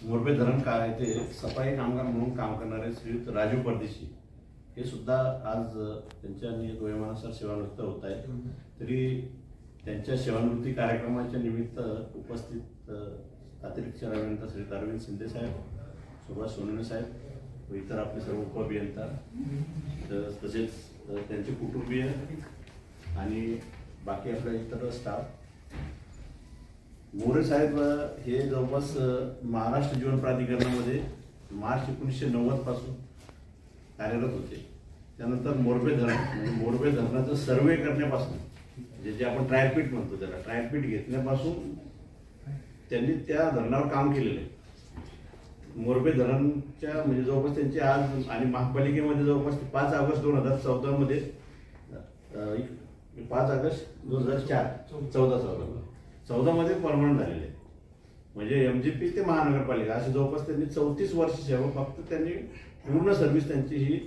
मोरबे धरण काय ते सफाई कामगार म्हणून काम करणारे श्रीयुत राजू परदेशी हे सुद्धा आज त्यांच्या वयोमानानुसार सेवानिवृत्त होत आहेत. तरी त्यांच्या सेवानिवृत्ती कार्यक्रमाच्या निमित्त उपस्थित अतिरिक्त अभियंता श्री अरविंद शिंदे साहेब, सुभाष सोनवणे साहेब व इतर आपले सर्व उपअभियंता तसेच त्यांचे कुटुंबीय आणि बाकी आपल्या इतर स्टाफ. मोरे साहेब हे जवळपास महाराष्ट्र जीवन प्राधिकरणामध्ये मार्च 1990 पासून कार्यरत होते. त्यानंतर मोरबे धरण म्हणजे मोरबे धरणाचं सर्वे करण्यापासून जे आपण ट्रायलपीट म्हणतो त्याला ट्रायलपीट घेतल्यापासून त्यांनी त्या धरणावर काम केलेलं आहे. मोरबे धरणच्या म्हणजे जवळपास त्यांचे आज आणि महापालिकेमध्ये जवळपास 5 ऑगस्ट 2014 मध्ये 5 ऑगस्ट 2014 मध्ये परमनंट झालेले. म्हणजे MGP ते महानगरपालिका असे जवळपास त्यांनी 34 वर्ष सेवा फक्त त्यांनी पूर्ण सर्व्हिस त्यांची ही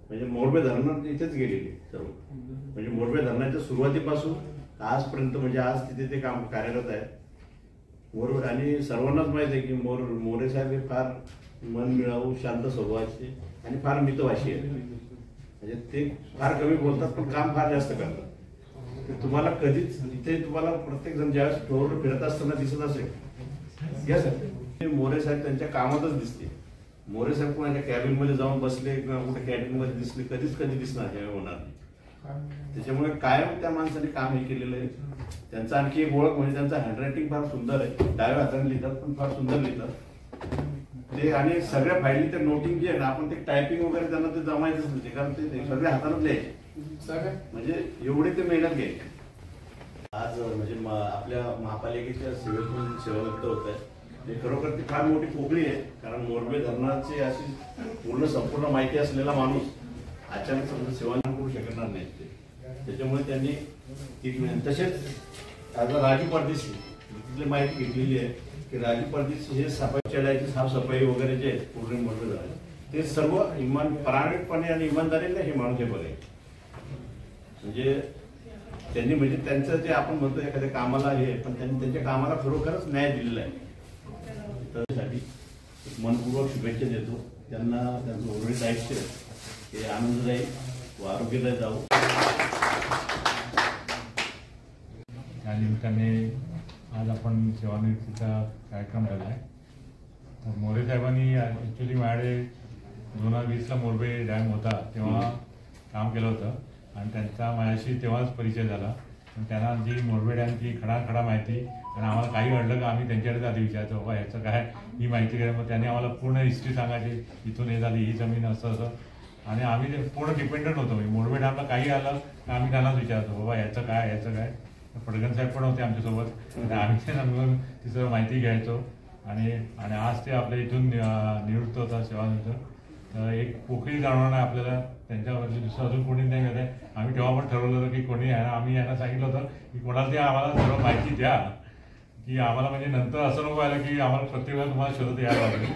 म्हणजे मोरबे धरणात इथेच गेलेली सर्व. म्हणजे मोरबे धरणाच्या सुरुवातीपासून आजपर्यंत म्हणजे आज तिथे ते काम कार्यरत आहे. मोरबे आणि सर्वांनाच माहिती आहे की मोरे साहेब हे फार मनमिळावू, शांत स्वभावाचे आणि फार मितभाषी आहेत. म्हणजे ते फार कमी बोलतात पण काम फार जास्त करतात. तुम्हाला कधीच इथे तुम्हाला प्रत्येक जण ज्यावेळेस फ्लोअर फिरत असताना दिसत असेल मोरे साहेब त्यांच्या कामातच दिसते. मोरे साहेब कोणाच्या कॅबिन मध्ये जाऊन बसले किंवा कुठे कॅबिन मध्ये दिसले कधी दिसणार हे होणार नाही. त्याच्यामुळे कायम त्या माणसाने काम हे केलेलं आहे. त्यांचा आणखी एक ओळख म्हणजे त्यांचं हँडरायटिंग फार सुंदर आहे. डाव्या हाताने लिहितात पण फार सुंदर लिहितात ते. आणि सगळ्या फायली ते नोटिंग जे आहे ना आपण ते टायपिंग वगैरे त्यांना ते जमायचंच नाही कारण ते सगळ्या हातानच लिहायचे. म्हणजे एवढे ते मेहनत घ्यायचे. आज म्हणजे आपल्या महापालिकेच्या सेवेतून सेवानिवृत्त होत आहे. हे खरोखर ती फार मोठी पोकळी आहे. कारण मोरबे धरणाची अशी पूर्ण संपूर्ण माहिती असलेला माणूस अचानक समजा सेवानिवृत्त करू शकणार नाही. त्याच्यामुळे त्यांनी तसेच आज राजू परदेशी तिथली माहिती घेतलेली आहे की राजू परदेशी हे सफाई चढायची साफसफाई वगैरे जे आहेत पूर्ण मोरबे धरण ते सर्व प्रामाणिकपणे आणि इमानदारीने हे माणूस हे बघायचे. म्हणजे त्यांनी म्हणजे त्यांचं जे आपण म्हणतो एखाद्या कामाला हे पण त्यांनी त्यांच्या कामाला खरोखरच न्याय दिलेला आहे. त्यासाठी मनपूर्वक शुभेच्छा देतो त्यांना. त्यांचं उर्वरित आयुष्य हे आनंददायी व आरोग्यदायी जाऊ. या निमित्ताने आज आपण सेवानिवृत्तीचा कार्यक्रम केला आहे. तर मोरे साहेबांनी ॲक्च्युली माझ्याकडे 2020ला मोरबे डॅम होता तेव्हा काम केलं होतं आणि त्यांचा माझ्याशी तेव्हाच परिचय झाला. पण त्यांना जी मोरबे डॅमची खडाखडा माहिती आणि आम्हाला काही घडलं का आम्ही त्यांच्याकडे आधी विचारतो बाबा ह्याचं काय ही माहिती काय. मग त्यांनी आम्हाला पूर्ण हिस्ट्री सांगायची इथून हे झाली ही जमीन असं आणि आम्ही ते पूर्ण डिपेंडंट होतो. मोरबे डॅमला काही आलं तर आम्ही त्यांनाच विचारतो बाबा ह्याचं काय. फडगण साहेब पण होते आमच्यासोबत. आम्ही त्यांना तिचं माहिती घ्यायचो आणि आज ते आपल्या इथून निवृत्त होता सेवानिवृत्त. तर एक पोकळी जाणवणार नाही आपल्याला त्यांच्यावरची दुसरं अजून कोणी नाही करत आहे. आम्ही तेव्हा पण ठरवलं होतं की कोणी आम्ही यांना सांगितलं होतं की कोणाला ते आम्हाला सर्व माहिती द्या की आम्हाला म्हणजे नंतर असं नको व्हायला की आम्हाला प्रत्येक वेळा तुम्हाला शोधत यायला लागेल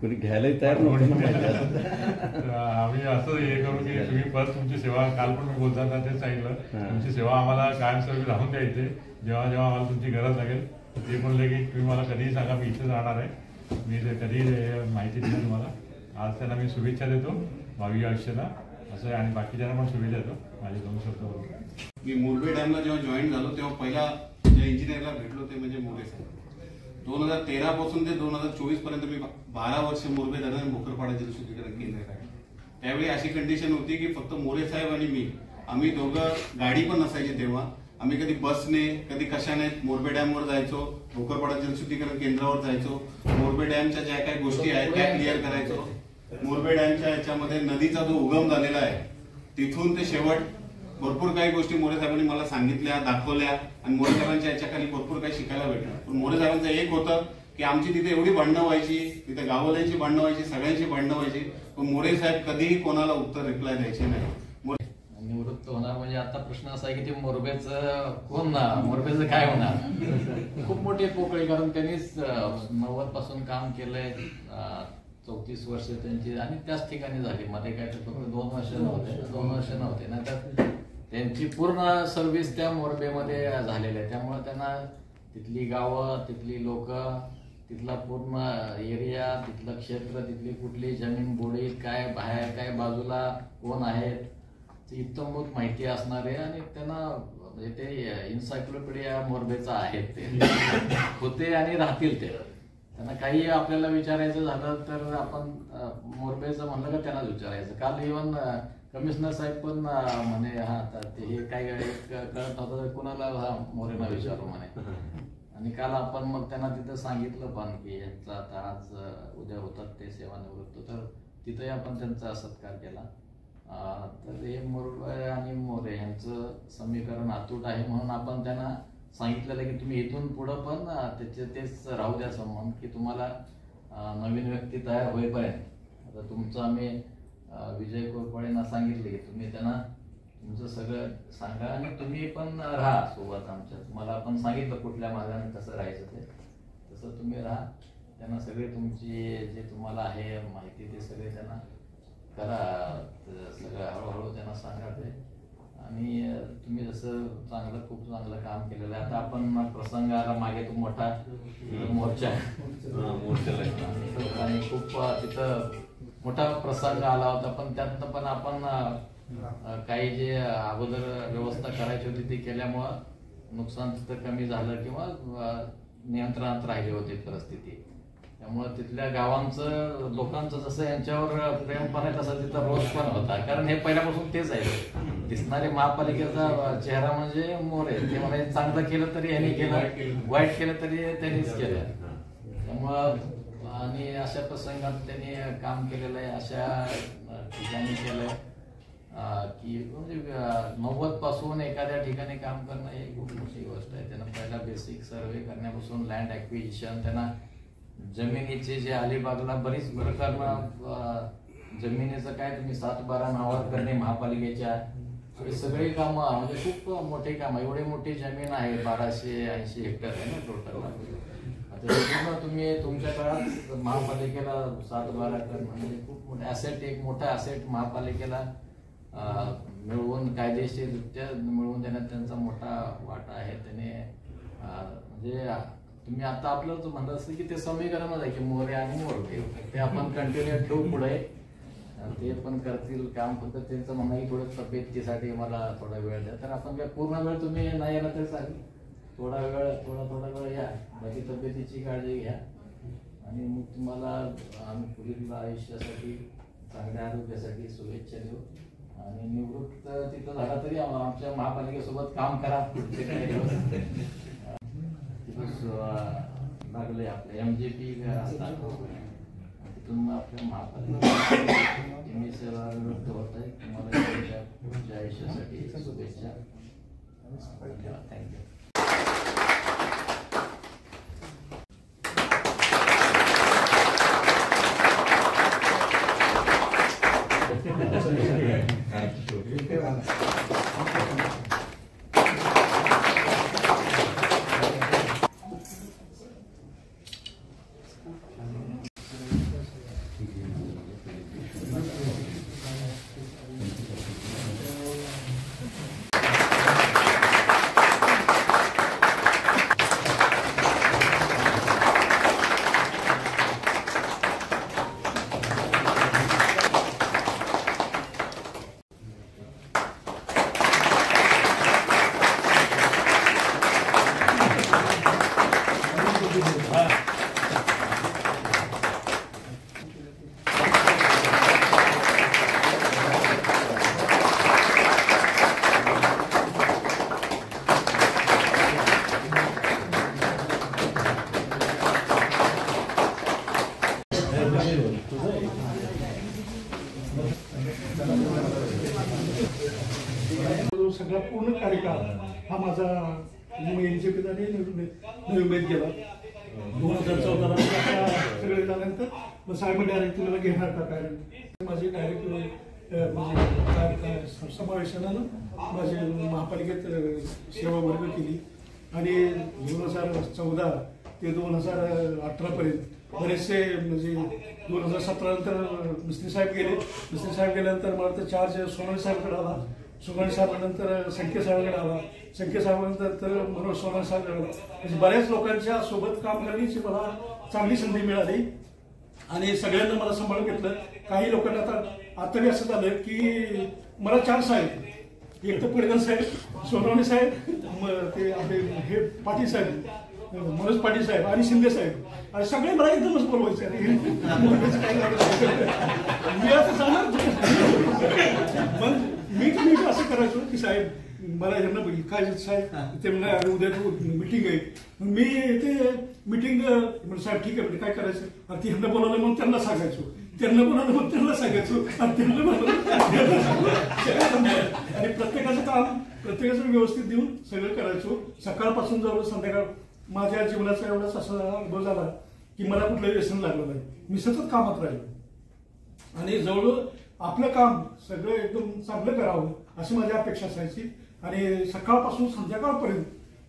कोणी घ्यायला तयार नव्हतं. आम्ही असं हे करू की तुम्ही परत तुमची सेवा काल पण मी बोलताना तेच सांगितलं तुमची सेवा आम्हाला कायमस्वरूपी राहून द्यायचे. जेव्हा आम्हाला तुमची गरज लागेल ते म्हणले की तुम्ही मला कधीही सांगा मी इथेच राहणार आहे. मी कधी माहिती दिली तुम्हाला. आज त्यांना मी शुभेच्छा देतो भावी आयुष्याला असं आणि बाकीच्यांना पण शुभेच्छा देतो. माझे 2 शब्द बोलतो. मी मोरबे डॅमला जेव्हा जॉईन झालो तेव्हा पहिला ज्या इंजिनियरला भेटलो ते म्हणजे मोरे साहेब. 2013 पासून ते 2024 पर्यंत मी 12 वर्ष मोरबे धरण आणि भोकरपाडा जलशुद्धीकरण केंद्र आहे. त्यावेळी अशी कंडिशन होती की फक्त मोरे साहेब आणि मी आम्ही दोघं गाडी पण नसायची तेव्हा. आम्ही कधी बसने कधी कशाने मोरबे डॅमवर जायचो, भोकरपाडा जलशुद्धीकरण केंद्रावर जायचो. मोरबे डॅमच्या ज्या काही गोष्टी आहेत त्या क्लिअर करायचो. मोरबे डॅमच्या याच्यामध्ये नदीचा जो उगम झालेला आहे तिथून ते शेवट भरपूर काही गोष्टी मोरे साहेबांनी मला सांगितल्या, दाखवल्या आणि मोरे साहेबांच्या याच्याखाली भरपूर काही शिकायला भेटलं. पण मोरे साहेबांचं एक होतं की आमची तिथे एवढी भांडणं व्हायची, तिथे गाववाल्यांची भांडणं व्हायची, सगळ्यांची भांडणं व्हायची, पण मोरे साहेब कधीही कोणाला उत्तर रिप्लाय द्यायचे नाही. निवृत्त होणार म्हणजे आता प्रश्न असा आहे की ते मोरबेचं कोण ना मोरबेचं काय होणार. खूप मोठी पोकळी कारण त्यांनीच 90 पासून काम केलंय. 34 वर्ष त्यांची आणि त्याच ठिकाणी झाली. मध्ये काय तर फक्त 2 वर्ष नव्हते ना तर त्यांची पूर्ण सर्व्हिस त्या मोरबेमध्ये झालेली आहे. त्यामुळे त्यांना तिथली गावं, तिथली लोक, तिथला पूर्ण एरिया, तिथलं क्षेत्र, तिथली कुठली जमीन बुडीत, काय बाहेर काय बाजूला कोण आहेत इत्तमभूत माहिती असणारे आणि त्यांना म्हणजे ते इन्सायक्लोपीडिया मोरबेचा आहेत ते होते आणि राहतील ते. त्यांना काही आपल्याला विचारायचं झालं तर आपण मोरबेचं म्हणलं का त्यांनाच विचारायचं. काल इव्हन कमिशनर साहेब पण म्हणे हा ते हे काय कळत नव्हतं तर कुणाला हा मोरेंना विचारू म्हणे. आणि काल आपण मग त्यांना तिथं सांगितलं पण की यांचा आता आज उद्या होतात ते सेवानिवृत्त, तर तिथंही आपण त्यांचा सत्कार केला. तर हे मोरबे आणि मोरे यांचं समीकरण अतूट आहे म्हणून आपण त्यांना सांगितलेलं की तुम्ही इथून पुढं पण तेच राहू द्या संबंध की तुम्हाला नवीन व्यक्ती तयार होईपर्यंत. आता तुमचं आम्ही विजय कोरपळेंना सांगितले की तुम्ही त्यांना तुमचं सगळं सांगा आणि तुम्ही पण राहा सोबत आमच्या. तुम्हाला आपण सांगितलं कुठल्या मार्गाने कसं राहायचं ते तसं तुम्ही राहा. त्यांना सगळे तुमची जे तुम्हाला आहे माहिती ते सगळे त्यांना करा, सगळं हळूहळू त्यांना सांगा ते. आणि तुम्ही जसं खूप चांगलं काम केलेलं आहे. आता आपण प्रसंग आला मागे तो मोठा मोर्चा आणि खूप तिथं मोठा प्रसंग आला होता, पण त्यातनं पण आपण काही जे अगोदर व्यवस्था करायची होती ती केल्यामुळं नुकसान तिथं कमी झालं किंवा नियंत्रणात राहिली होती परिस्थिती. त्यामुळं तिथल्या गावांचं लोकांचं जसं यांच्यावर प्रेम पण आहे तसं तिथं रोष पण होता. कारण हे पहिल्यापासून तेच आहे, दिसणारे महापालिकेचा चेहरा म्हणजे मोरे. ते म्हणजे चांगलं केलं तरी यांनी केलं, वाईट केलं तरी त्यांनीच केलं. त्यामुळं आणि अशा प्रसंगात त्यांनी काम केलेलं आहे, अशा ठिकाणी केलंय की म्हणजे 90 पासून एखाद्या ठिकाणी काम करणं ही खूप मोठी गोष्ट आहे. त्यांना पहिला बेसिक सर्वे करण्यापासून लँड ॲक्विजिशन, त्यांना जमिनीचे जे अलिबागला बरीच प्रकरणं जमिनीचं काय तुम्ही 7-12 नावावर करणे महापालिकेच्या सगळी कामं म्हणजे खूप मोठी कामं. एवढी मोठी जमीन आहे 1280 हेक्टर आहे ना टोटल. आता पूर्ण तुम्ही तुमच्या काळात महापालिकेला 7-12 कर म्हणजे खूप मोठे ॲसेट, एक मोठा ॲसेट महापालिकेला मिळवून कायदेशीररित्या मिळवून देण्यात त्यांचा मोठा वाटा आहे. त्याने म्हणजे तुम्ही आता आपलं म्हणत असतं की ते समीकरणच आहे की मोरे आणि मोरबे ते आपण कंटिन्यू ठेवू पुढे, ते पण करतील काम. फक्त त्यांचं म्हणणं की थोडं तब्येतीसाठी मला थोडा वेळ द्या. तर आपण काय पूर्ण वेळ तुम्ही नाही येणार तरी चालेल, थोडा वेळ या, बाकी तब्येतीची काळजी घ्या आणि मग तुम्हाला आम्ही पुढील आयुष्यासाठी चांगल्या आरोग्यासाठी शुभेच्छा देऊ. आणि निवृत्त तिथं झाला तरी आमच्या महापालिकेसोबत काम करा पुढचे काही दिवस. लागले आपले MJP तिथून आपल्या महापालिका सेवा निवृत्त होत आहे. तुम्हाला पुढच्या आयुष्यासाठी शुभेच्छा. थँक्यू. सगळा पूर्ण कार्यकाळ हा माझा NJPचा नवी उमेद गेला 2014ला. सगळे झाल्यानंतर मग साहेब डायरेक्ट तुला घेणार का काय माझी डायरेक्ट म्हणजे समावेशनानं माझी महापालिकेत सेवा वर्ग केली. आणि 2014 ते 2018पर्यंत बरेचसे म्हणजे 2017 नंतर मिस्त्री साहेब गेले. मिस्त्री साहेब गेल्यानंतर मला तर चार्ज सोनवणे साहेबकडे आला. सोनवणे साहेबांनंतर संख्या साहेबांकडे आला. शंके साहेबांनंतर तर मनोज सोनवणे साहेब, म्हणजे बऱ्याच लोकांच्या सोबत काम करण्याची मला चांगली संधी मिळाली आणि सगळ्यांना मला सांभाळून घेतलं. काही लोकांना आता तरी असं झालं की मला 4 साहेब, एक तर पडगण साहेब, सोनवणे साहेब, ते आपले हे पाटील साहेब, मनोज पाटील साहेब आणि शिंदे साहेब, आणि सगळे मला एकदमच बोलवायचे. मी असं सांगणार मग मी असं करायचो की साहेब मला यांना काय साहेब ते म्हणा उद्या मिटिंग आहे, मी ते मिटिंग साहेब ठीक आहे म्हणजे काय करायचं, आणि ती ह्यांना बोलावलं मग त्यांना सांगायचो, त्यांना बोलावलं मग त्यांना सांगायचो, आणि त्यांना बोलावलं आणि प्रत्येकाचं काम प्रत्येकाचं व्यवस्थित देऊन सगळं करायचो. सकाळपासून जवळ संध्याकाळ माझ्या जीवनाचा एवढाच असा अनुभव झाला की मला कुठलंही व्यसन लागलं नाही. मी सतत कामात राहिलो आणि जवळ आपलं काम सगळं एकदम चांगलं करावं अशी माझी अपेक्षा असायची. आणि सकाळपासून संध्याकाळपर्यंत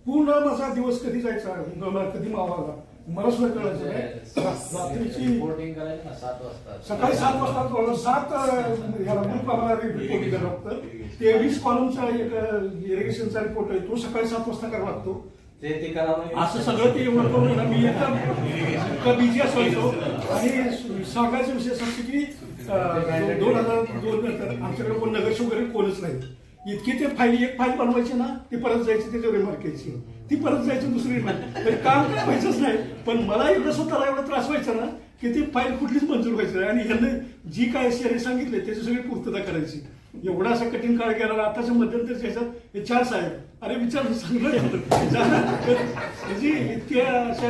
पूर्ण माझा दिवस कधी जायचा कधी मावाला मला सुद्धा कळायचं नाही. रात्रीची सकाळी 7 वाजता 7 ह्याला मूळ प्रमाणात रिपोर्टिंग करावं लागतं. 23 कॉलमचा एक इरिगेशनचा रिपोर्ट आहे, तो सकाळी 7 वाजता करावा लागतो. असं सगळं ते एवढं करून मी एकदम बिझी असायचो. आणि सांगायचा विषय असं की 2002 नंतर आमच्याकडे कोण नगरसेवक वगैरे कोणच नाही. इतकी ते एक फाईल बनवायची ना, ती परत जायची त्याच्यावर रिमार्क यायची, ती परत जायची दुसरी रिमार्क, तरी काम काय व्हायचंच नाही. पण मला एवढं स्वतःला एवढा त्रास व्हायचा ना की ती फाईल कुठलीच मंजूर व्हायची नाही. आणि ह्यांना जी काय शेअर सांगितले त्याची सगळी पूर्तता करायची. एवढा असा कठीण काळ गेला. आताच्या मध्यंतरीच्या ह्याच्यात हे 4 साहेब, अरे विचार चांगलं म्हणजे इतक्या अशा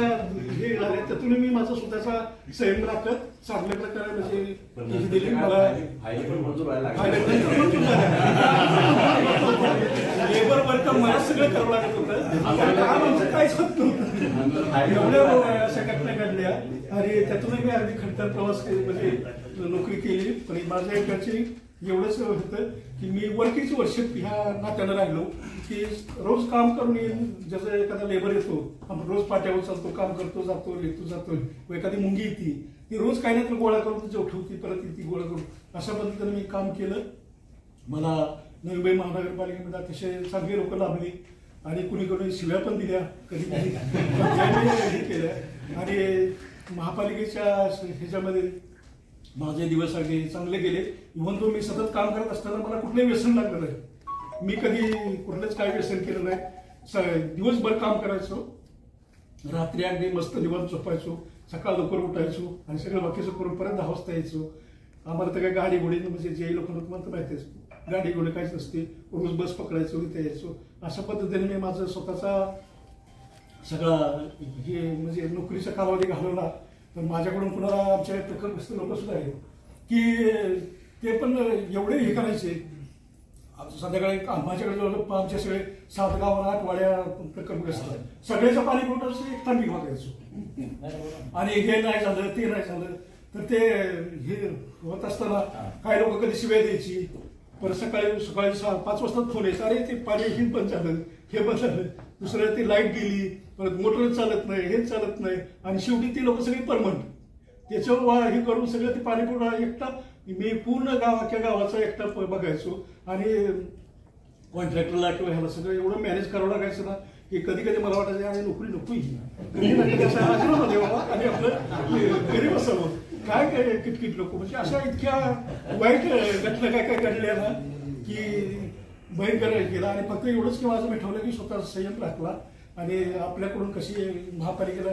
हे झाल्या, त्यातून मी माझा स्वतःचा संयम राखत चांगल्या प्रकारे म्हणजे दिली. मला लेबर वर्क मला सगळं करावं लागत होतं, आमचं काहीच होत नव्हतं. एवढ्या अशा घटना घडल्या आणि त्यातूनही मी अगदी खडतर प्रवास म्हणजे नोकरी केली. पण माझ्या इकडची एवढंच होतं की मी वर्किंग वर्षिप ह्या नात्यानं राहिलो की रोज काम करून येईन. जसं एखादा लेबर येतो, आपण रोज पाट्यावर चालतो, काम करतो, जातो, येतो जातो, व एखादी मुंगी येते ती रोज काही नाही तर गोळा करून जेव ठेवती, परत ती गोळा करून, अशा पद्धतीने मी काम केलं. मला नवी मुंबई महानगरपालिकेमध्ये अतिशय चांगली लोक लाभली आणि कुणीकडून शिव्या पण दिल्या, कधी कधी केल्या. आणि महापालिकेच्या ह्याच्यामध्ये माझे दिवस अगदी चांगले गेले. इव्हन तो मी सतत काम करत असताना मला कुठलंही व्यसन लागलं नाही. मी कधी कुठलंच काय व्यसन केलं नाही. दिवसभर काम करायचो, रात्री अगदी मस्त निवांत झोपायचो, सकाळ लवकर उठायचो आणि सगळं बाकीचं करून परत 10 वाजता यायचो. आम्हाला तर काही गाडी घोडी म्हणजे जे लोकांना तुम्हाला माहितीच, गाडी घोडी काहीच नसते, रोज बस पकडायचो इथे यायचो. अशा पद्धतीने मी माझं स्वतःचा सगळा हे म्हणजे नोकरीचा कालावधी घालवला. तर माझ्याकडून कुणाला आमच्या प्रकल्पस्थ लोक सुद्धा आहेत की ते पण एवढे हे करायचे. संध्याकाळी माझ्याकडे जवळ आमचे सगळे 7 गाव 8 वाड्या प्रकल्पग्रस्त, सगळ्याचं पाणी पुरवठा एकटा मी बघायचो. आणि हे नाही झालं ते नाही झालं तर ते हे होत असताना काही लोक कधी शिव्या द्यायची. परत सकाळी 5 वाजता फोन यायचा, अरे ते पाणी हे बंद झालं, हे बंद झालं. दुसरं ती लाईट गेली, परत मोटर चालत नाही, हेच चालत नाही. आणि शेवटी ती लोक सगळी परमनंट त्याच्यावर हे करून सगळं ते पाणी पुरवठा एकटा मी पूर्ण अख्ख्या गावाचा एकटा बघायचो. आणि कॉन्ट्रॅक्टरला किंवा ह्याला सगळं एवढं मॅनेज करावं लागायचं ना की कधी कधी मला वाटायचं आणि नोकरी नको राजीनामा द्यावा आणि आपलं घरी बसावं. काय काय किटकिट लोक म्हणजे अशा इतक्या वाईट घटना काय काय घडल्या ना की भयंकर केला. आणि फक्त एवढंच की माझं मी ठेवलं की स्वतः संयम राखला आणि आपल्याकडून कशी महापालिकेला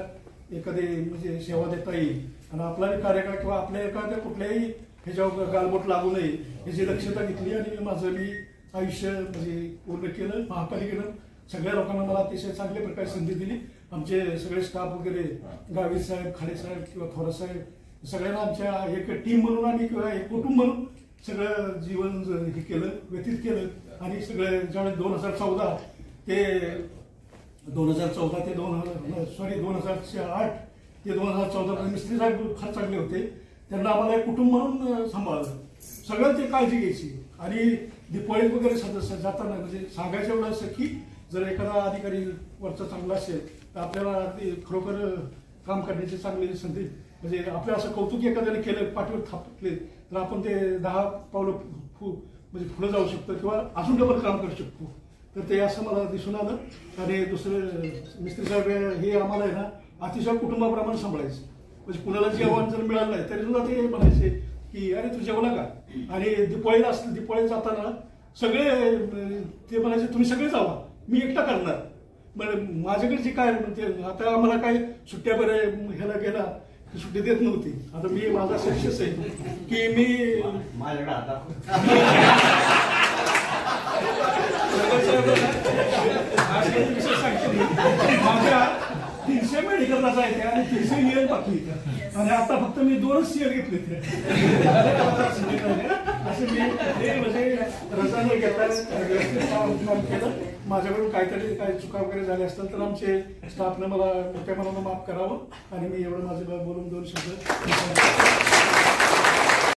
एखादी म्हणजे सेवा देता येईल आणि आपला कार्यकाळ किंवा आपल्या एखाद्या कुठल्याही ह्याच्यावर गालबोट लागू नये ह्याची दक्षता घेतली. आणि मी आयुष्य म्हणजे पूर्ण केलं. महापालिकेनं सगळ्या लोकांना मला अतिशय चांगल्या प्रकारे संधी दिली. आमचे सगळे स्टाफ वगैरे गावित साहेब, खाडे साहेब किंवा थोरात साहेब सगळ्यांना आमच्या एक टीम म्हणून आम्ही किंवा एक कुटुंब म्हणून सगळं जीवन हे केलं, व्यतीत केलं. आणि सगळे ज्यावेळेस 2014 ते 2008 ते 2014 मिस्त्री साहेब फार चांगले होते. त्यांना आम्हाला एक कुटुंब म्हणून सांभाळलं, सगळं ते काळजी घ्यायची. आणि दिपाळीत वगैरे सदस्य जाताना म्हणजे सांगायचं एवढं असं की जर एखादा अधिकारी वरचा चांगला असेल तर आपल्याला ते खरोखर काम करण्याची चांगली संधी म्हणजे आपल्या असं कौतुक एखाद्याने केलं, पाठीवर थापले तर आपण ते 10 पावलं म्हणजे पुढे जाऊ शकतो किंवा अजून डबल काम करू शकतो. तर ते असं मला दिसून आलं. आणि दुसरं मिस्त्री साहेब हे आम्हाला आहे ना अतिशय कुटुंबाप्रमाणे सांभाळायचं. म्हणजे कुणाला जेवण जर मिळालं नाही तरी सुद्धा ते म्हणायचे की अरे तू जेवला का. आणि दिपाळीला असतं, दिपाळी जाताना सगळे ते म्हणायचे तुम्ही सगळे जावा, मी एकटा करणार. मग माझ्याकडे जे काय म्हणजे आता आम्हाला काय सुट्ट्या बरं ह्याला गेला सुट्टी देत नव्हती. आता मी माझा सक्सेस आहे की मी माझ्याकडे आता विषय सांगतो. माझ्या 300 मेडिकलला जायचे आणि 300 इयर बाकी. आणि आता फक्त मी 2च सीएल घेतले. असं मी म्हणजे रजा न घेता व्यवस्थित केलं. माझ्याकडून काहीतरी काही चुका वगैरे झाल्या असतात तर आमचे स्टाफने मला मोठ्या मनानं माफ करावं. आणि मी एवढं माझं बोलून 2 शब्द